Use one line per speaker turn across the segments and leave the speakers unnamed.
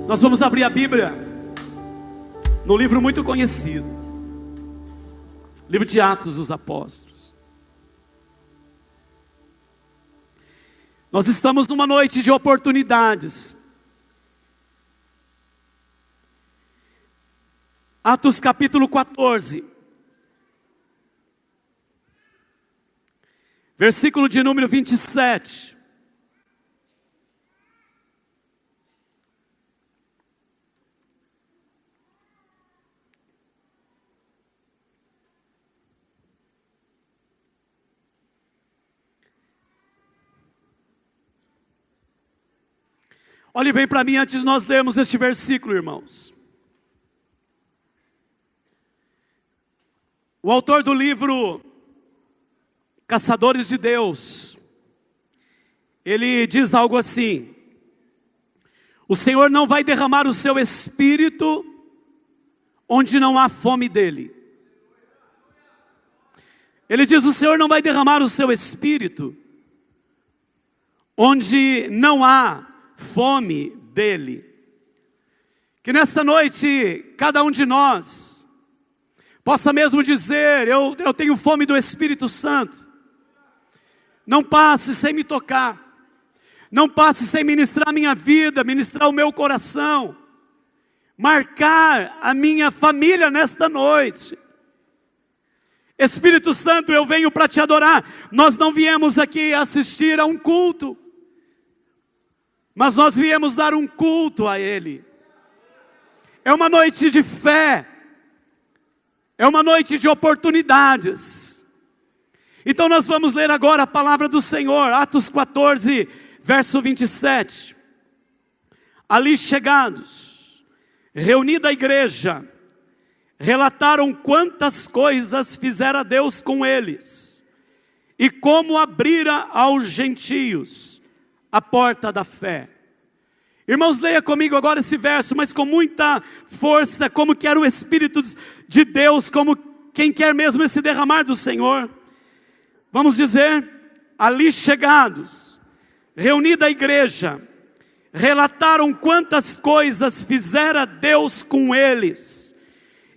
Nós vamos abrir a Bíblia no livro muito conhecido, livro de Atos dos Apóstolos. Nós estamos numa noite de oportunidades. Atos capítulo 14, versículo de número 27. Olhe bem para mim antes de nós lermos este versículo, irmãos. O autor do livro Caçadores de Deus, ele diz algo assim: o Senhor não vai derramar o seu espírito onde não há fome dele. Ele diz: o Senhor não vai derramar o seu espírito onde não há fome dele. Que nesta noite, cada um de nós possa mesmo dizer: eu tenho fome do Espírito Santo. Não passe sem me tocar. Não passe sem ministrar a minha vida, ministrar o meu coração, marcar a minha família nesta noite. Espírito Santo, eu venho para te adorar. Nós não viemos aqui assistir a um culto, mas nós viemos dar um culto a Ele. É uma noite de fé. É uma noite de oportunidades. Então nós vamos ler agora a palavra do Senhor. Atos 14, verso 27. Ali chegados, reunida a igreja, relataram quantas coisas fizera Deus com eles, e como abrira aos gentios a porta da fé. Irmãos, leia comigo agora esse verso, mas com muita força, como que era o Espírito de Deus, como quem quer mesmo esse derramar do Senhor. Vamos dizer: ali chegados, reunida a igreja, relataram quantas coisas fizera Deus com eles,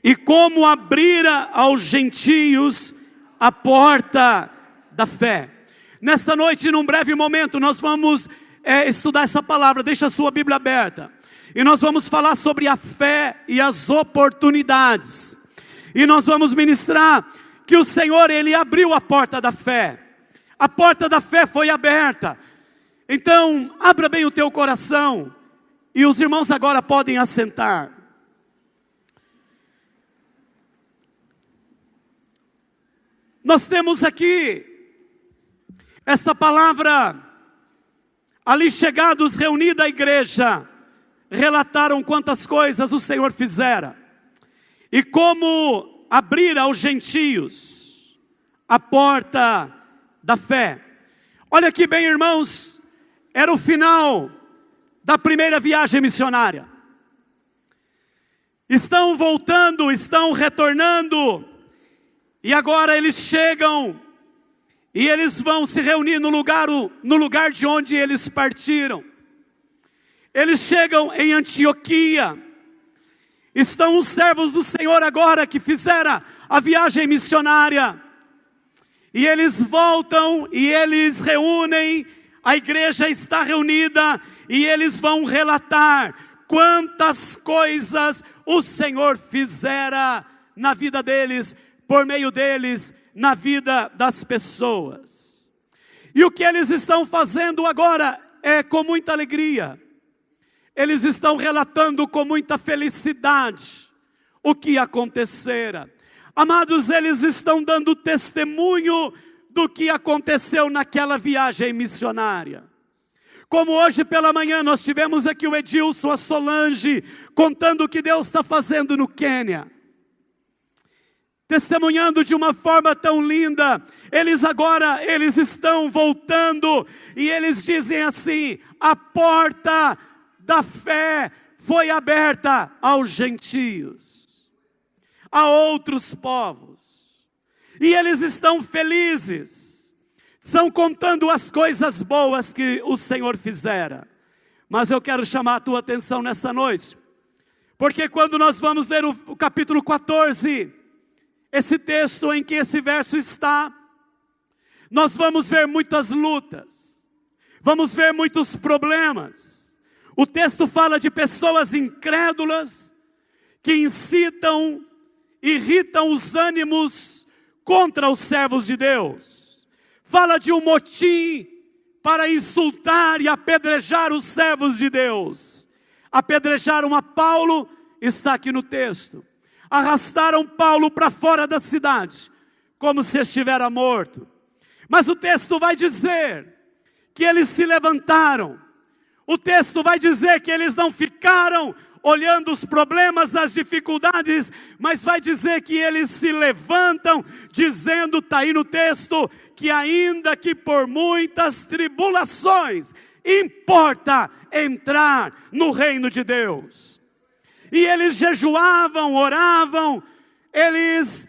e como abrira aos gentios a porta da fé. Nesta noite, num breve momento, nós vamos estudar essa palavra. Deixa a sua Bíblia aberta. E nós vamos falar sobre a fé e as oportunidades. E nós vamos ministrar que o Senhor, Ele abriu a porta da fé. A porta da fé foi aberta. Então, abra bem o teu coração. E os irmãos agora podem assentar. Nós temos aqui esta palavra: ali chegados, reunida a igreja, relataram quantas coisas o Senhor fizera, e como abrir aos gentios a porta da fé. Olha aqui bem, irmãos, era o final da primeira viagem missionária. Estão voltando, estão retornando, e agora eles chegam, e eles vão se reunir no lugar de onde eles partiram. Eles chegam em Antioquia. Estão os servos do Senhor agora que fizeram a viagem missionária. E eles voltam e eles reúnem, a igreja está reunida, e eles vão relatar quantas coisas o Senhor fizera na vida deles, por meio deles, na vida das pessoas. E o que eles estão fazendo agora é com muita alegria. Eles estão relatando com muita felicidade o que acontecera. Amados, eles estão dando testemunho do que aconteceu naquela viagem missionária. Como hoje pela manhã nós tivemos aqui o Edilson, a Solange, contando o que Deus está fazendo no Quênia. Testemunhando de uma forma tão linda. Eles estão voltando e eles dizem assim: a porta da fé foi aberta aos gentios, a outros povos, e eles estão felizes, estão contando as coisas boas que o Senhor fizera. Mas eu quero chamar a tua atenção nesta noite, porque quando nós vamos ler o capítulo 14, esse texto em que esse verso está, nós vamos ver muitas lutas, vamos ver muitos problemas. O texto fala de pessoas incrédulas, que incitam, irritam os ânimos contra os servos de Deus. Fala de um motim para insultar e apedrejar os servos de Deus. Apedrejaram a Paulo, está aqui no texto. Arrastaram Paulo para fora da cidade, como se estivera morto. Mas o texto vai dizer que eles se levantaram. O texto vai dizer que eles não ficaram olhando os problemas, as dificuldades, mas vai dizer que eles se levantam, dizendo, está aí no texto, que ainda que por muitas tribulações, importa entrar no reino de Deus. E eles jejuavam, oravam, eles,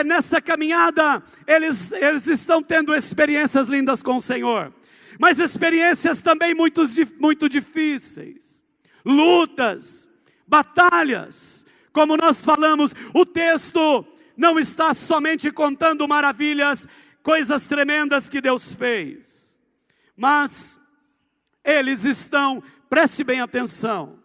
nesta caminhada, eles estão tendo experiências lindas com o Senhor, mas experiências também muito difíceis, lutas, batalhas. Como nós falamos, o texto não está somente contando maravilhas, coisas tremendas que Deus fez, mas eles estão, preste bem atenção,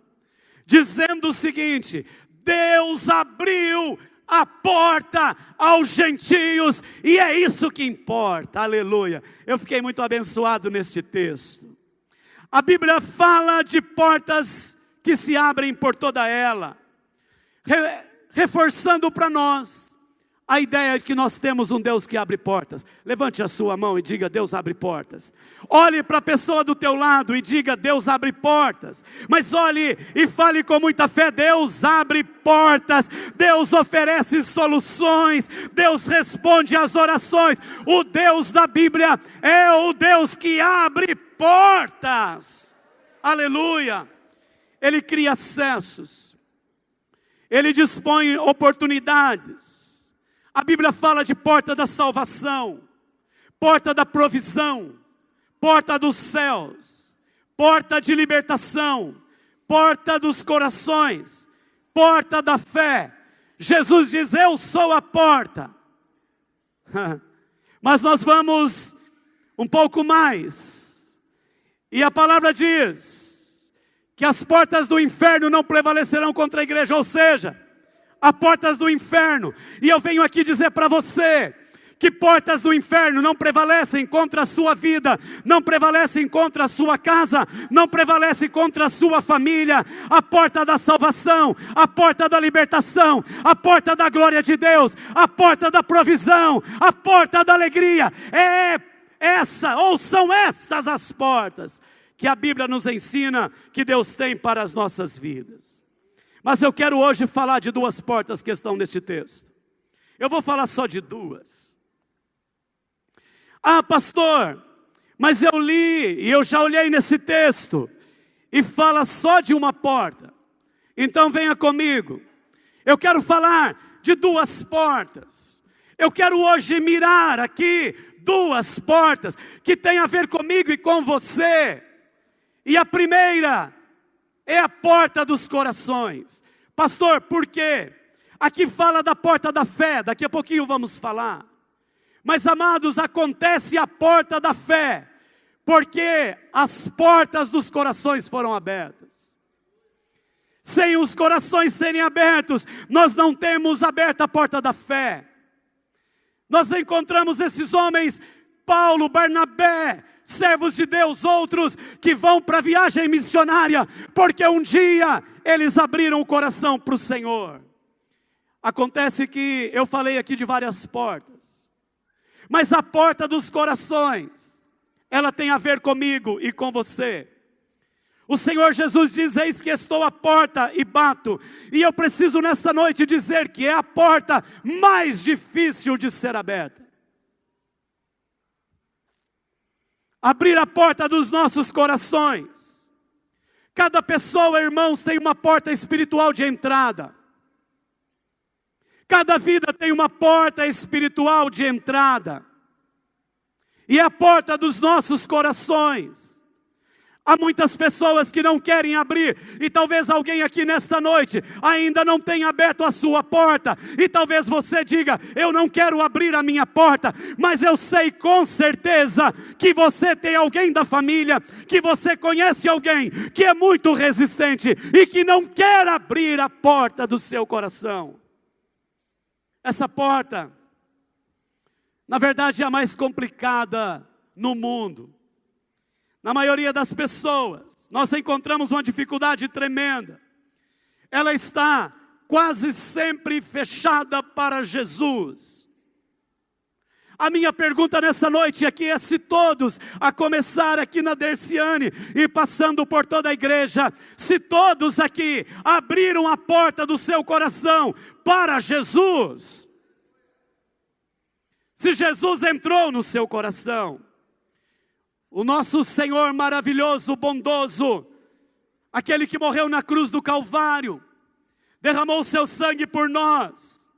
dizendo o seguinte: Deus abriu a porta aos gentios, e é isso que importa, aleluia. Eu fiquei muito abençoado neste texto. A Bíblia fala de portas que se abrem por toda ela, reforçando para nós a ideia de que nós temos um Deus que abre portas. Levante a sua mão e diga: Deus abre portas. Olhe para a pessoa do teu lado e diga: Deus abre portas. Mas olhe e fale com muita fé: Deus abre portas, Deus oferece soluções, Deus responde às orações. O Deus da Bíblia é o Deus que abre portas, aleluia. Ele cria acessos, Ele dispõe oportunidades. A Bíblia fala de porta da salvação, porta da provisão, porta dos céus, porta de libertação, porta dos corações, porta da fé. Jesus diz: eu sou a porta. Mas nós vamos um pouco mais, e a palavra diz que as portas do inferno não prevalecerão contra a igreja, ou seja, há portas do inferno. E eu venho aqui dizer para você que portas do inferno não prevalecem contra a sua vida, não prevalecem contra a sua casa, não prevalecem contra a sua família. A porta da salvação, a porta da libertação, a porta da glória de Deus, a porta da provisão, a porta da alegria, é essa, ou são estas as portas que a Bíblia nos ensina que Deus tem para as nossas vidas. Mas eu quero hoje falar de duas portas que estão neste texto. Eu vou falar só de duas. Ah, pastor, mas eu li e eu já olhei nesse texto e fala só de uma porta. Então venha comigo. Eu quero falar de duas portas. Eu quero hoje mirar aqui duas portas que têm a ver comigo e com você. E a primeira é a porta dos corações. Pastor, por quê? Aqui fala da porta da fé, daqui a pouquinho vamos falar. Mas amados, acontece a porta da fé, porque as portas dos corações foram abertas. Sem os corações serem abertos, nós não temos aberta a porta da fé. Nós encontramos esses homens, Paulo, Barnabé, servos de Deus, outros que vão para a viagem missionária, porque um dia eles abriram o coração para o Senhor. Acontece que eu falei aqui de várias portas, mas a porta dos corações, ela tem a ver comigo e com você. O Senhor Jesus diz: eis que estou à porta e bato. E eu preciso nesta noite dizer que é a porta mais difícil de ser aberta. Abrir a porta dos nossos corações. Cada pessoa, irmãos, tem uma porta espiritual de entrada. Cada vida tem uma porta espiritual de entrada. E é a porta dos nossos corações. Há muitas pessoas que não querem abrir, e talvez alguém aqui nesta noite ainda não tenha aberto a sua porta, e talvez você diga: eu não quero abrir a minha porta, mas eu sei com certeza que você tem alguém da família, que você conhece alguém que é muito resistente e que não quer abrir a porta do seu coração. Essa porta, na verdade, é a mais complicada no mundo. Na maioria das pessoas, nós encontramos uma dificuldade tremenda. Ela está quase sempre fechada para Jesus. A minha pergunta nessa noite aqui é se todos, a começar aqui na Derciane e passando por toda a igreja, se todos aqui abriram a porta do seu coração para Jesus. Se Jesus entrou no seu coração. O nosso Senhor maravilhoso, bondoso, aquele que morreu na cruz do Calvário, derramou o seu sangue por nós.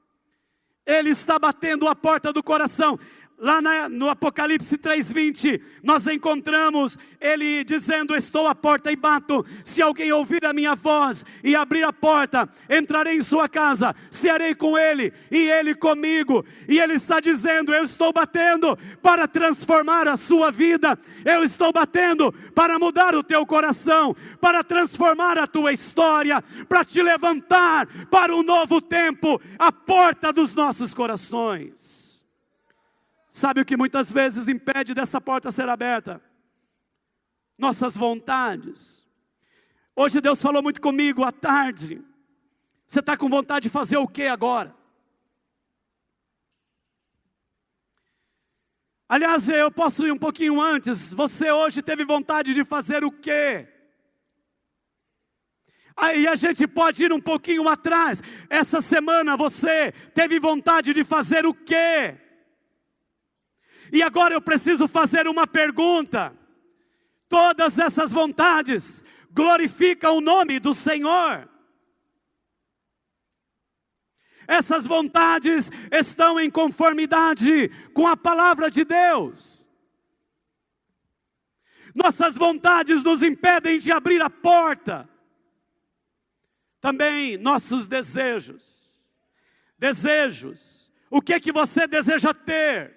Ele está batendo a porta do coração. Lá no Apocalipse 3:20, nós encontramos ele dizendo: estou à porta e bato, se alguém ouvir a minha voz e abrir a porta, entrarei em sua casa, cearei com ele e ele comigo. E ele está dizendo: eu estou batendo para transformar a sua vida, eu estou batendo para mudar o teu coração, para transformar a tua história, para te levantar para um novo tempo, a porta dos nossos corações. Sabe o que muitas vezes impede dessa porta ser aberta? Nossas vontades. Hoje Deus falou muito comigo à tarde. Você está com vontade de fazer o que agora? Aliás, eu posso ir um pouquinho antes. Você hoje teve vontade de fazer o quê? Aí a gente pode ir um pouquinho atrás. Essa semana você teve vontade de fazer o quê? E agora eu preciso fazer uma pergunta. Todas essas vontades glorificam o nome do Senhor? Essas vontades estão em conformidade com a palavra de Deus? Nossas vontades nos impedem de abrir a porta. Também nossos desejos. Desejos. O que que você deseja ter?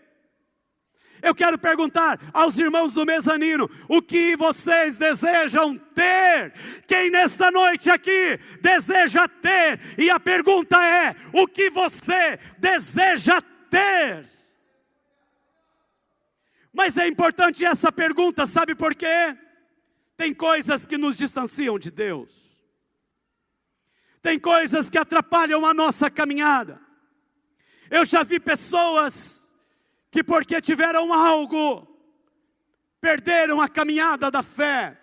Eu quero perguntar aos irmãos do mezanino: o que vocês desejam ter? Quem nesta noite aqui deseja ter? E a pergunta é: o que você deseja ter? Mas é importante essa pergunta, sabe por quê? Tem coisas que nos distanciam de Deus. Tem coisas que atrapalham a nossa caminhada. Eu já vi pessoas que porque tiveram algo, perderam a caminhada da fé.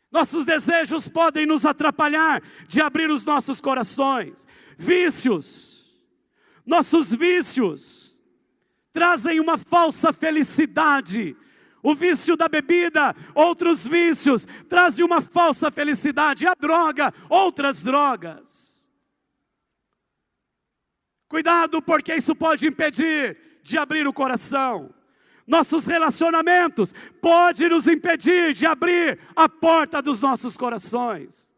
Nossos desejos podem nos atrapalhar de abrir os nossos corações. Vícios. Nossos vícios trazem uma falsa felicidade. O vício da bebida, outros vícios, trazem uma falsa felicidade. A droga, outras drogas. Cuidado, porque isso pode impedir de abrir o coração. Nossos relacionamentos podem nos impedir de abrir a porta dos nossos corações.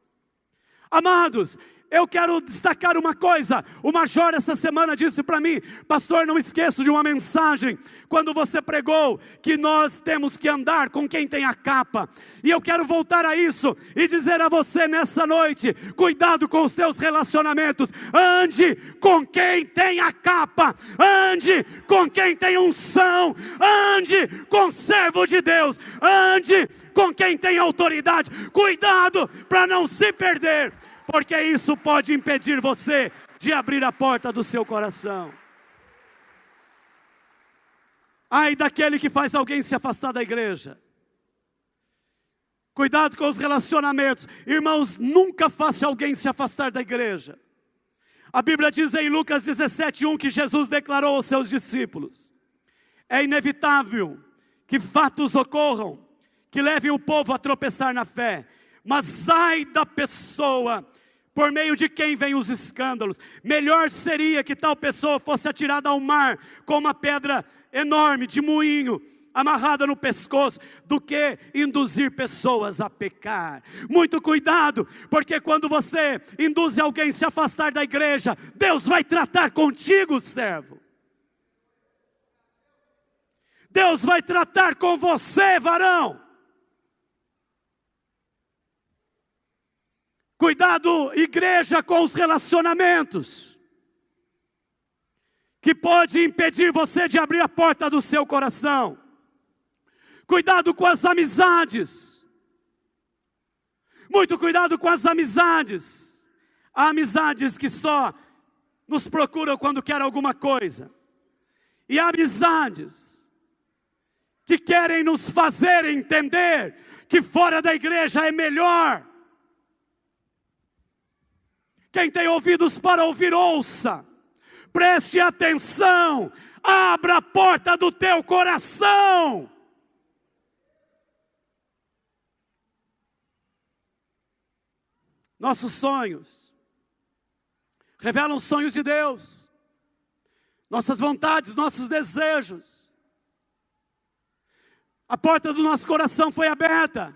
Amados, eu quero destacar uma coisa. O major essa semana disse para mim: pastor, não esqueço de uma mensagem, quando você pregou que nós temos que andar com quem tem a capa. E eu quero voltar a isso e dizer a você nessa noite: cuidado com os teus relacionamentos. Ande com quem tem a capa, ande com quem tem unção, ande com servo de Deus, ande com quem tem autoridade. Cuidado para não se perder, porque isso pode impedir você de abrir a porta do seu coração. Ai daquele que faz alguém se afastar da igreja. Cuidado com os relacionamentos. Irmãos, nunca faça alguém se afastar da igreja. A Bíblia diz em Lucas 17:1 que Jesus declarou aos seus discípulos: é inevitável que fatos ocorram que levem o povo a tropeçar na fé. Mas ai da pessoa por meio de quem vêm os escândalos. Melhor seria que tal pessoa fosse atirada ao mar com uma pedra enorme de moinho amarrada no pescoço, do que induzir pessoas a pecar. Muito cuidado, porque quando você induz alguém a se afastar da igreja, Deus vai tratar contigo, servo. Deus vai tratar com você, varão. Cuidado, igreja, com os relacionamentos, que pode impedir você de abrir a porta do seu coração. Cuidado com as amizades. Muito cuidado com as amizades. Há amizades que só nos procuram quando quer alguma coisa. E há amizades que querem nos fazer entender que fora da igreja é melhor. Quem tem ouvidos para ouvir, ouça. Preste atenção. Abra a porta do teu coração. Nossos sonhos revelam os sonhos de Deus. Nossas vontades, nossos desejos. A porta do nosso coração foi aberta.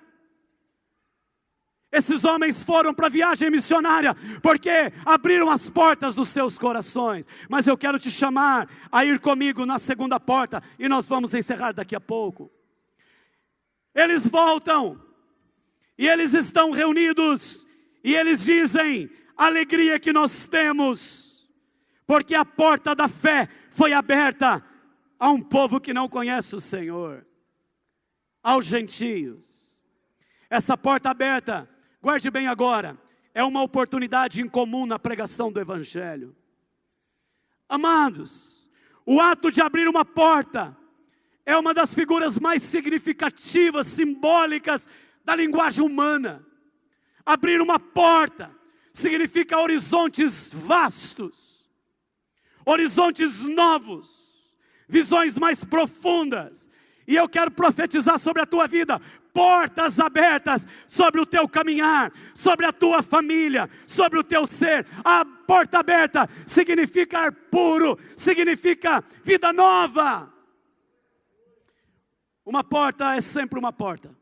Esses homens foram para a viagem missionária, porque abriram as portas dos seus corações. Mas eu quero te chamar a ir comigo na segunda porta, e nós vamos encerrar daqui a pouco. Eles voltam, e eles estão reunidos, e eles dizem: a alegria que nós temos, porque a porta da fé foi aberta a um povo que não conhece o Senhor, aos gentios. Essa porta aberta, guarde bem agora, é uma oportunidade incomum na pregação do Evangelho. Amados, o ato de abrir uma porta é uma das figuras mais significativas, simbólicas da linguagem humana. Abrir uma porta significa horizontes vastos, horizontes novos, visões mais profundas. E eu quero profetizar sobre a tua vida, portas abertas sobre o teu caminhar, sobre a tua família, sobre o teu ser. A porta aberta significa ar puro, significa vida nova. Uma porta é sempre uma porta.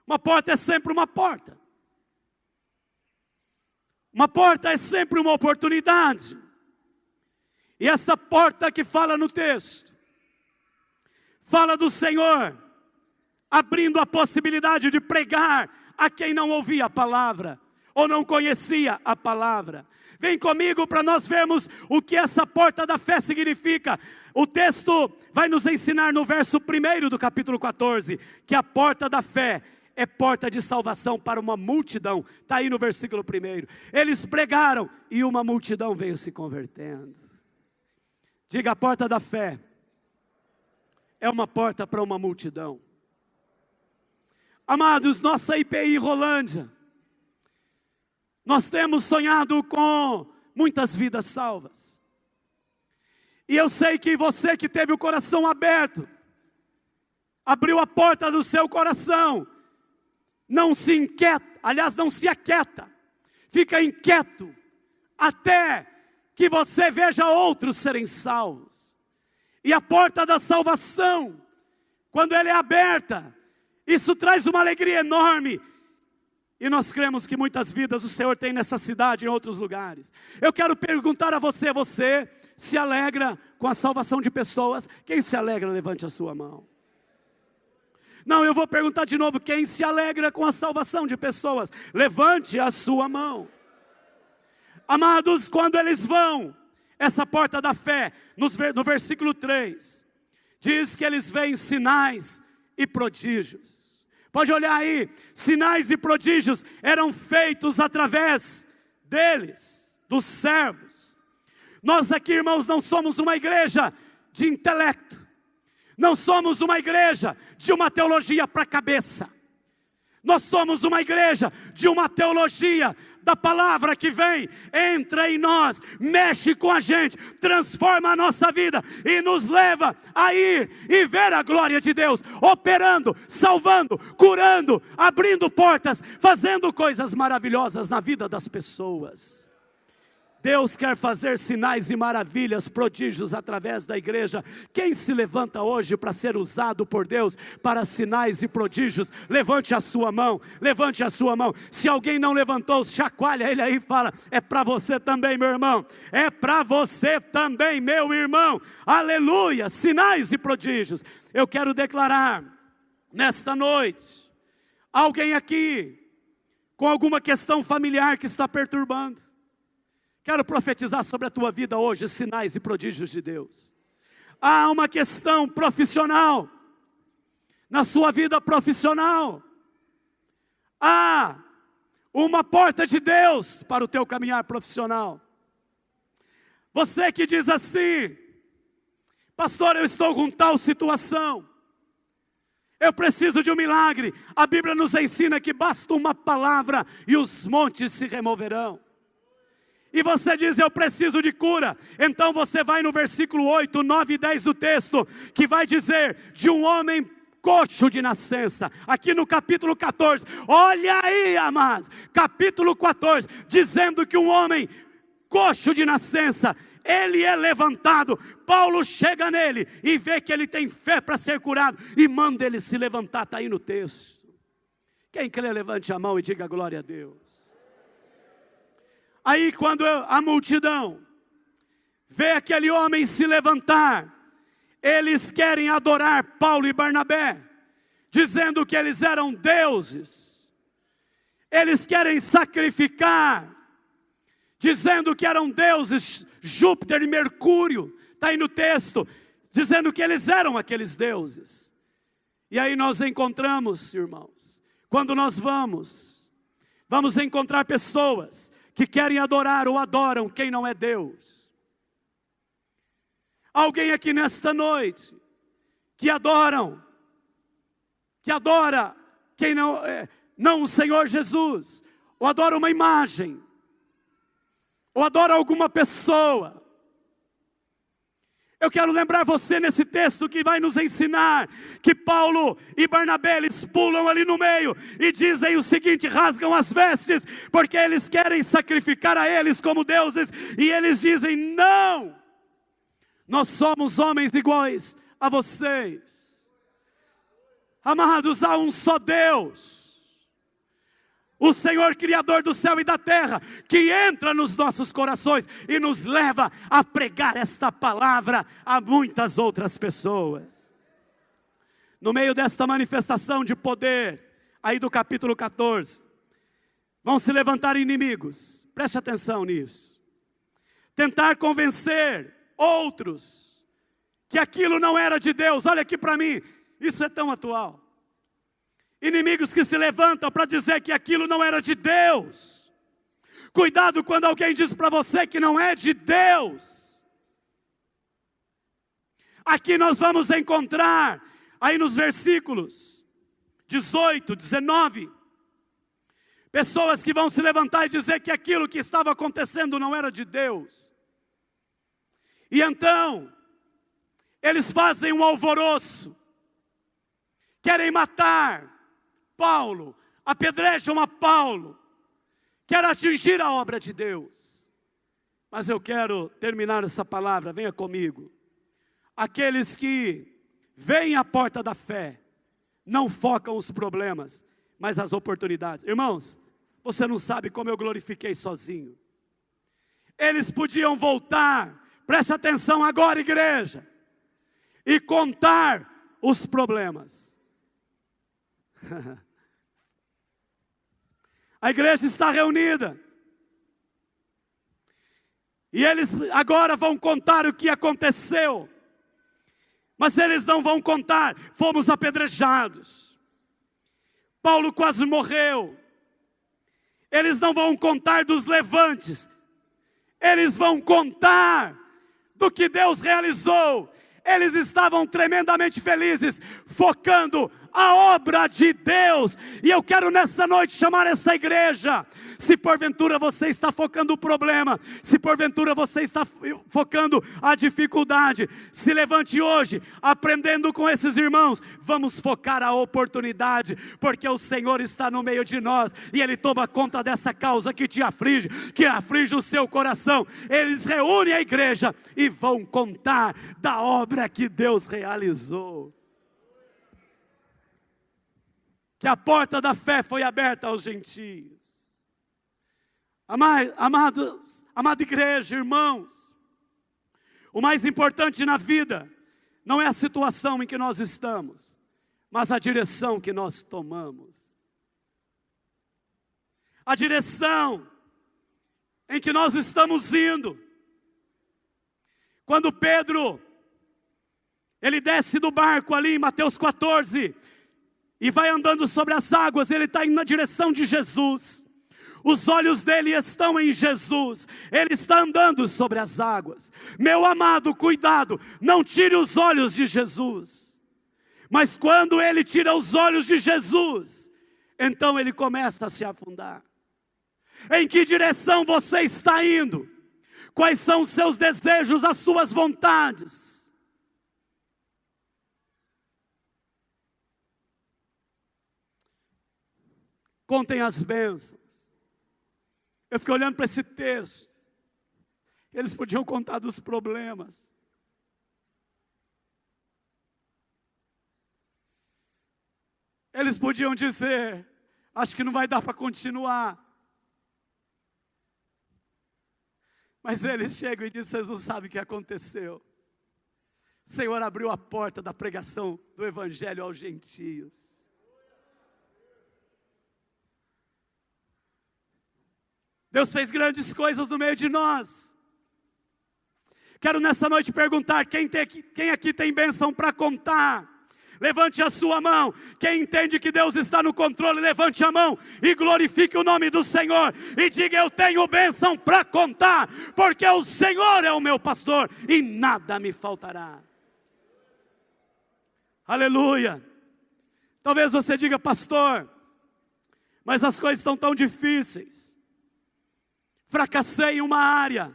Uma porta é sempre uma porta. Uma porta é sempre uma oportunidade. E esta porta que fala no texto, fala do Senhor abrindo a possibilidade de pregar a quem não ouvia a palavra, ou não conhecia a palavra. Vem comigo para nós vermos o que essa porta da fé significa. O texto vai nos ensinar no verso 1 do capítulo 14, que a porta da fé é porta de salvação para uma multidão. Está aí no versículo 1. Eles pregaram e uma multidão veio se convertendo. Diga: a porta da fé é uma porta para uma multidão. Amados, nossa IPI Rolândia, nós temos sonhado com muitas vidas salvas. E eu sei que você que teve o coração aberto, abriu a porta do seu coração, não se inquieta, aliás, não se aquieta, fica inquieto, até que você veja outros serem salvos. E a porta da salvação, quando ela é aberta, isso traz uma alegria enorme. E nós cremos que muitas vidas o Senhor tem nessa cidade e em outros lugares. Eu quero perguntar a você: você se alegra com a salvação de pessoas? Quem se alegra, levante a sua mão. Não, eu vou perguntar de novo: quem se alegra com a salvação de pessoas? Levante a sua mão. Amados, quando eles vão, essa porta da fé, no versículo 3, diz que eles veem sinais e prodígios. Pode olhar aí, sinais e prodígios eram feitos através deles, dos servos. Nós aqui, irmãos, não somos uma igreja de intelecto, não somos uma igreja de uma teologia para a cabeça. Nós somos uma igreja de uma teologia da palavra que vem, entra em nós, mexe com a gente, transforma a nossa vida e nos leva a ir e ver a glória de Deus operando, salvando, curando, abrindo portas, fazendo coisas maravilhosas na vida das pessoas. Deus quer fazer sinais e maravilhas, prodígios através da igreja. Quem se levanta hoje para ser usado por Deus para sinais e prodígios? Levante a sua mão, levante a sua mão. Se alguém não levantou, chacoalha ele aí e fala: é para você também, meu irmão. É para você também, meu irmão. Aleluia, sinais e prodígios. Eu quero declarar nesta noite, alguém aqui com alguma questão familiar que está perturbando. Quero profetizar sobre a tua vida hoje, sinais e prodígios de Deus. Há uma questão profissional, na sua vida profissional. Há uma porta de Deus para o teu caminhar profissional. Você que diz assim: pastor, eu estou com tal situação, eu preciso de um milagre. A Bíblia nos ensina que basta uma palavra e os montes se removerão. E você diz: eu preciso de cura. Então você vai no versículo 8, 9 e 10 do texto, que vai dizer de um homem coxo de nascença. Aqui no capítulo 14, olha aí, amados, capítulo 14, dizendo que um homem coxo de nascença, ele é levantado. Paulo chega nele e vê que ele tem fé para ser curado, e manda ele se levantar. Está aí no texto. Quem crê, levante a mão e diga glória a Deus. Aí quando a multidão vê aquele homem se levantar, eles querem adorar Paulo e Barnabé, dizendo que eles eram deuses. Eles querem sacrificar, dizendo que eram deuses, Júpiter e Mercúrio. Está aí no texto, dizendo que eles eram aqueles deuses. E aí nós encontramos, irmãos, quando nós vamos encontrar pessoas que querem adorar ou adoram quem não é Deus. Alguém aqui nesta noite que adora quem não o Senhor Jesus, ou adora uma imagem, ou adora alguma pessoa. Eu quero lembrar você nesse texto que vai nos ensinar que Paulo e Barnabé, eles pulam ali no meio e dizem o seguinte, rasgam as vestes, porque eles querem sacrificar a eles como deuses, e eles dizem: não, nós somos homens iguais a vocês. Amados, há um só Deus, o Senhor Criador do céu e da terra, que entra nos nossos corações e nos leva a pregar esta palavra a muitas outras pessoas. No meio desta manifestação de poder, aí do capítulo 14, vão se levantar inimigos, preste atenção nisso, tentar convencer outros que aquilo não era de Deus. Olha aqui para mim, isso é tão atual. Inimigos que se levantam para dizer que aquilo não era de Deus. Cuidado quando alguém diz para você que não é de Deus. Aqui nós vamos encontrar, aí nos versículos 18, 19, pessoas que vão se levantar e dizer que aquilo que estava acontecendo não era de Deus. E então, eles fazem um alvoroço, querem matar Paulo, apedrejam a Paulo, querem atingir a obra de Deus. Mas eu quero terminar essa palavra, venha comigo. Aqueles que veem a porta da fé, não focam os problemas, mas as oportunidades. Irmãos, você não sabe como eu glorifiquei sozinho. Eles podiam voltar, preste atenção agora, igreja, e contar os problemas. A igreja está reunida, e eles agora vão contar o que aconteceu, mas eles não vão contar: fomos apedrejados, Paulo quase morreu. Eles não vão contar dos levantes, eles vão contar do que Deus realizou. Eles estavam tremendamente felizes, focando a obra de Deus. E eu quero nesta noite chamar esta igreja. Se porventura você está focando o problema, se porventura você está focando a dificuldade, se levante hoje, aprendendo com esses irmãos. Vamos focar a oportunidade, porque o Senhor está no meio de nós, e Ele toma conta dessa causa que te aflige, que aflige o seu coração. Eles reúnem a igreja e vão contar da obra que Deus realizou. Que a porta da fé foi aberta aos gentios. Amada igreja, irmãos, o mais importante na vida não é a situação em que nós estamos, mas a direção que nós tomamos. A direção em que nós estamos indo. Quando Pedro, ele desce do barco ali em Mateus 14, e vai andando sobre as águas, ele está indo na direção de Jesus. Os olhos dele estão em Jesus, ele está andando sobre as águas. Meu amado, cuidado, não tire os olhos de Jesus. Mas quando ele tira os olhos de Jesus, então ele começa a se afundar. Em que direção você está indo? Quais são os seus desejos, as suas vontades? Contem as bênçãos. Eu fiquei olhando para esse texto. Eles podiam contar dos problemas. Eles podiam dizer, acho que não vai dar para continuar. Mas eles chegam e dizem, vocês não sabem o que aconteceu. O Senhor abriu a porta da pregação do Evangelho aos gentios. Deus fez grandes coisas no meio de nós. Quero nessa noite perguntar, quem aqui tem bênção para contar? Levante a sua mão. Quem entende que Deus está no controle, levante a mão e glorifique o nome do Senhor. E diga, eu tenho bênção para contar, porque o Senhor é o meu pastor e nada me faltará. Aleluia. Talvez você diga, pastor, mas as coisas estão tão difíceis. Fracassei em uma área.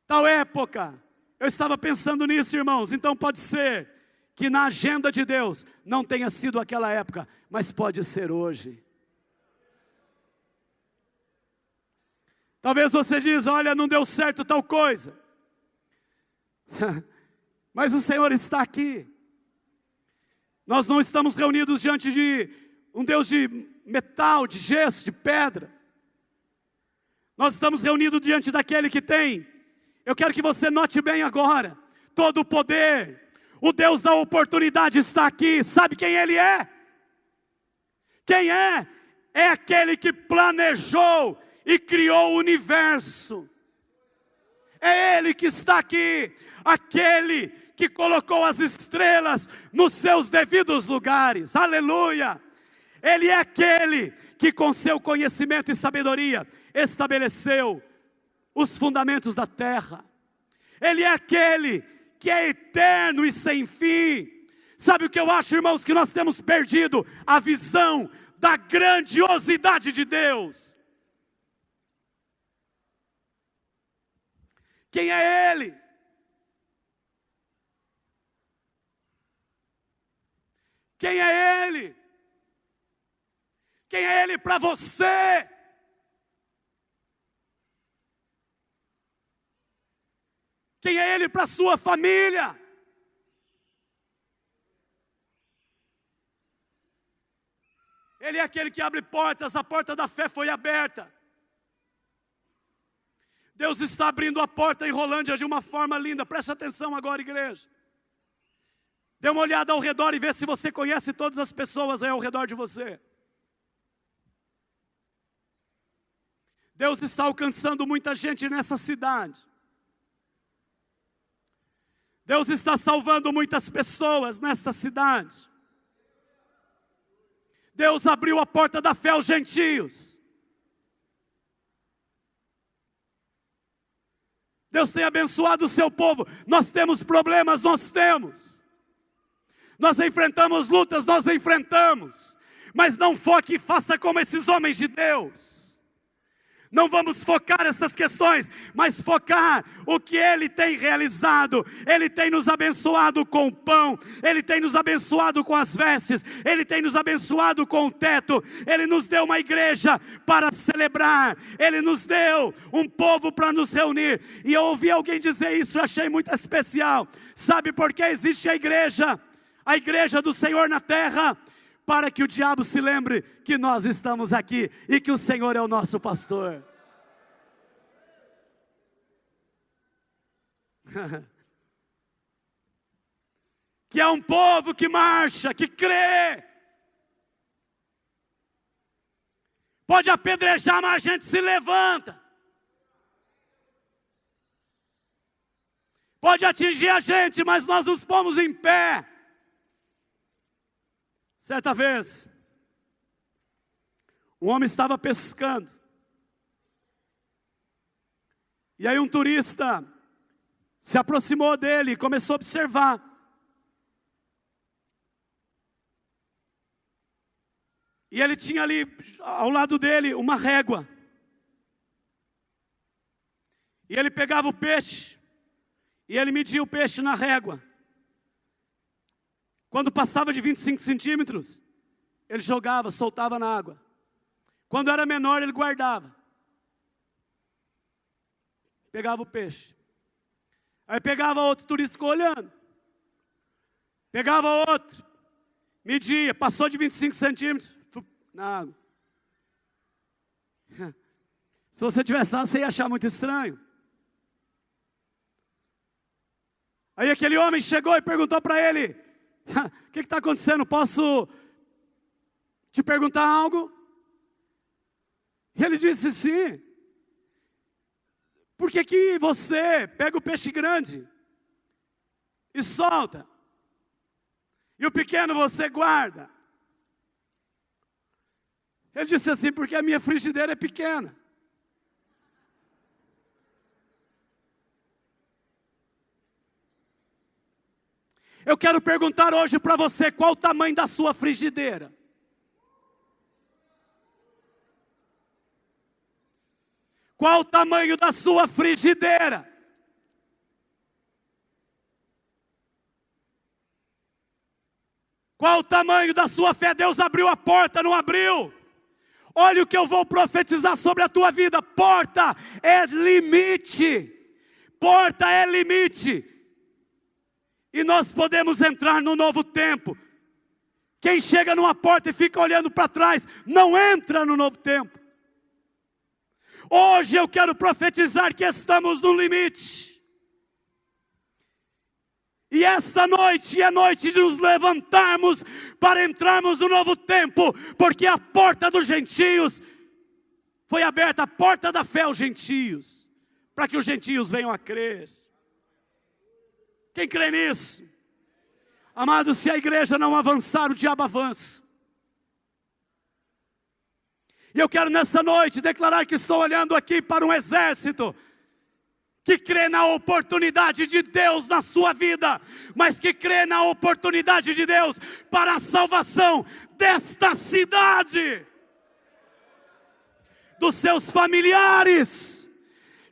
Tal época, eu estava pensando nisso, irmãos. Então pode ser que na agenda de Deus não tenha sido aquela época, mas pode ser hoje. Talvez você diz, olha, não deu certo tal coisa. Mas o Senhor está aqui. Nós não estamos reunidos diante de um Deus de metal, de gesso, de pedra. Nós estamos reunidos diante daquele que tem. Eu quero que você note bem agora. Todo o poder. O Deus da oportunidade está aqui. Sabe quem Ele é? Quem é? É aquele que planejou e criou o universo. É Ele que está aqui. Aquele que colocou as estrelas nos seus devidos lugares. Aleluia! Ele é aquele que com seu conhecimento e sabedoria estabeleceu os fundamentos da terra. Ele é aquele que é eterno e sem fim. Sabe o que eu acho, irmãos? Que nós temos perdido a visão da grandiosidade de Deus. Quem é Ele? Quem é Ele? Quem é Ele para você? Quem é Ele para a sua família? Ele é aquele que abre portas, a porta da fé foi aberta. Deus está abrindo a porta em Rolândia de uma forma linda. Preste atenção agora, igreja. Dê uma olhada ao redor e vê se você conhece todas as pessoas aí ao redor de você. Deus está alcançando muita gente nessa cidade. Deus está salvando muitas pessoas nesta cidade. Deus abriu a porta da fé aos gentios. Deus tem abençoado o seu povo. Nós temos problemas, nós temos. Nós enfrentamos lutas, nós enfrentamos. Mas não foque e faça como esses homens de Deus. Não vamos focar essas questões, mas focar o que Ele tem realizado. Ele tem nos abençoado com o pão, Ele tem nos abençoado com as vestes, Ele tem nos abençoado com o teto, Ele nos deu uma igreja para celebrar, Ele nos deu um povo para nos reunir. E eu ouvi alguém dizer isso, eu achei muito especial. Sabe por que existe a igreja do Senhor na terra? Para que o diabo se lembre que nós estamos aqui e que o Senhor é o nosso pastor. Que é um povo que marcha, que crê. Pode apedrejar, mas a gente se levanta. Pode atingir a gente, mas nós nos pomos em pé. Certa vez, um homem estava pescando, e aí um turista se aproximou dele e começou a observar. E ele tinha ali, ao lado dele, uma régua. E ele pegava o peixe, e ele media o peixe na régua. Quando passava de 25 centímetros, ele jogava, soltava na água. Quando era menor, ele guardava. Pegava o peixe. Aí pegava outro turista, ficou olhando. Pegava outro, media, passou de 25 centímetros, na água. Se você tivesse lá, você ia achar muito estranho. Aí aquele homem chegou e perguntou para ele: o que está acontecendo? Posso te perguntar algo? E ele disse: sim. Por que você pega o peixe grande e solta, e o pequeno você guarda? Ele disse assim: porque a minha frigideira é pequena. Eu quero perguntar hoje para você, qual o tamanho da sua frigideira? Qual o tamanho da sua frigideira? Qual o tamanho da sua fé? Deus abriu a porta, não abriu? Olha o que eu vou profetizar sobre a tua vida. Porta é limite. Porta é limite. E nós podemos entrar no novo tempo. Quem chega numa porta e fica olhando para trás, não entra no novo tempo. Hoje eu quero profetizar que estamos no limite. E esta noite é noite de nos levantarmos para entrarmos no novo tempo, porque a porta dos gentios foi aberta, a porta da fé aos gentios, para que os gentios venham a crer. Quem crê nisso? Amado, se a igreja não avançar, o diabo avança. E eu quero nessa noite declarar que estou olhando aqui para um exército que crê na oportunidade de Deus na sua vida, mas que crê na oportunidade de Deus para a salvação desta cidade, dos seus familiares.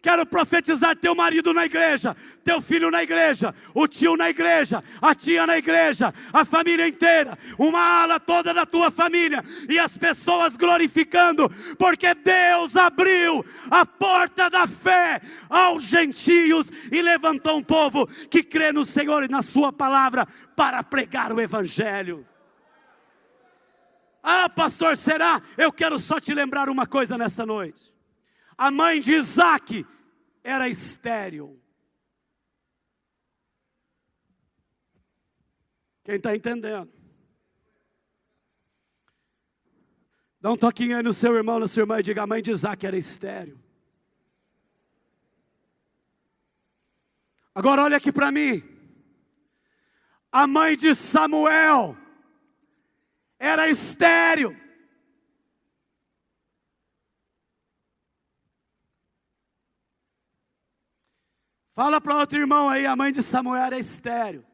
Quero profetizar teu marido na igreja, teu filho na igreja, o tio na igreja, a tia na igreja, a família inteira, uma ala toda da tua família, e as pessoas glorificando, porque Deus abriu a porta da fé aos gentios e levantou um povo que crê no Senhor e na sua palavra para pregar o evangelho. Ah, pastor, será? Eu quero só te lembrar uma coisa nesta noite. A mãe de Isaac era estéril. Quem está entendendo? Dá um toquinho aí no seu irmão, na sua irmã, e diga: a mãe de Isaac era estéril. Agora olha aqui para mim. A mãe de Samuel era estéril. Fala para outro irmão aí: a mãe de Samuel era estéril.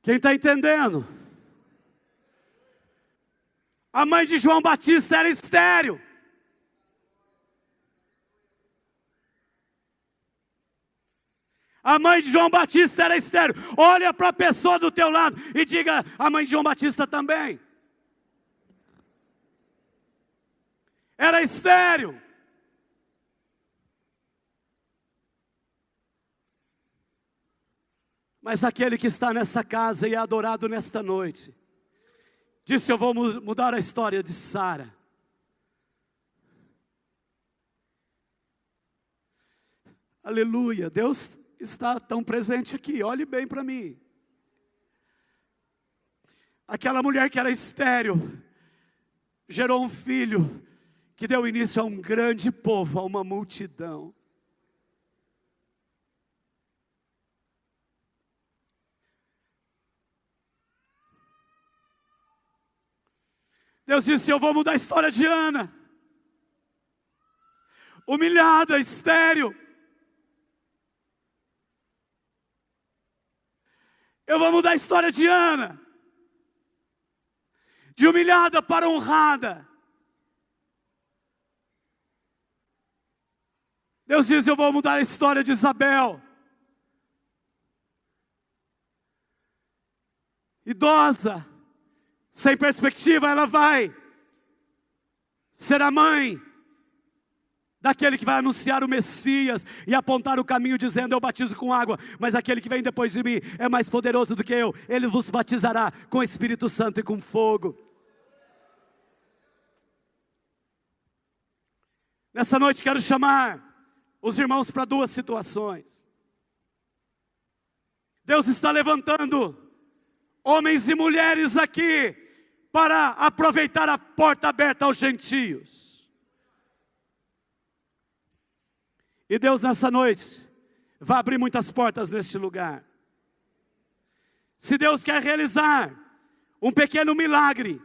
Quem está entendendo? A mãe de João Batista era estéril. A mãe de João Batista era estéril. Olha para a pessoa do teu lado e diga: a mãe de João Batista também era estéril. Mas aquele que está nessa casa e é adorado nesta noite, disse: eu vou mudar a história de Sara. Aleluia, Deus está tão presente aqui, olhe bem para mim. Aquela mulher que era estéril, gerou um filho, que deu início a um grande povo, a uma multidão. Deus disse: eu vou mudar a história de Ana, humilhada, estéril. Eu vou mudar a história de Ana, de humilhada para honrada. Deus diz: eu vou mudar a história de Isabel, idosa, sem perspectiva. Ela vai ser a mãe daquele que vai anunciar o Messias e apontar o caminho, dizendo: eu batizo com água, mas aquele que vem depois de mim é mais poderoso do que eu. Ele vos batizará com o Espírito Santo e com fogo. Nessa noite quero chamar os irmãos para duas situações. Deus está levantando homens e mulheres aqui para aproveitar a porta aberta aos gentios. E Deus nessa noite vai abrir muitas portas neste lugar. Se Deus quer realizar um pequeno milagre,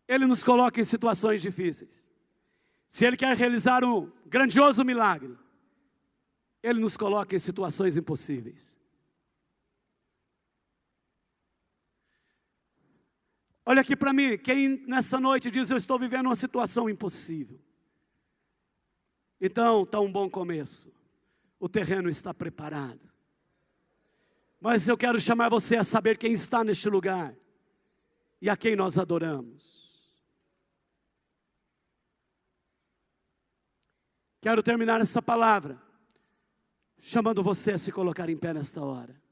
Ele nos coloca em situações difíceis. Se Ele quer realizar um grandioso milagre, Ele nos coloca em situações impossíveis. Olha aqui para mim, quem nessa noite diz: eu estou vivendo uma situação impossível. Então, está um bom começo. O terreno está preparado. Mas eu quero chamar você a saber quem está neste lugar e a quem nós adoramos. Quero terminar essa palavra chamando você a se colocar em pé nesta hora.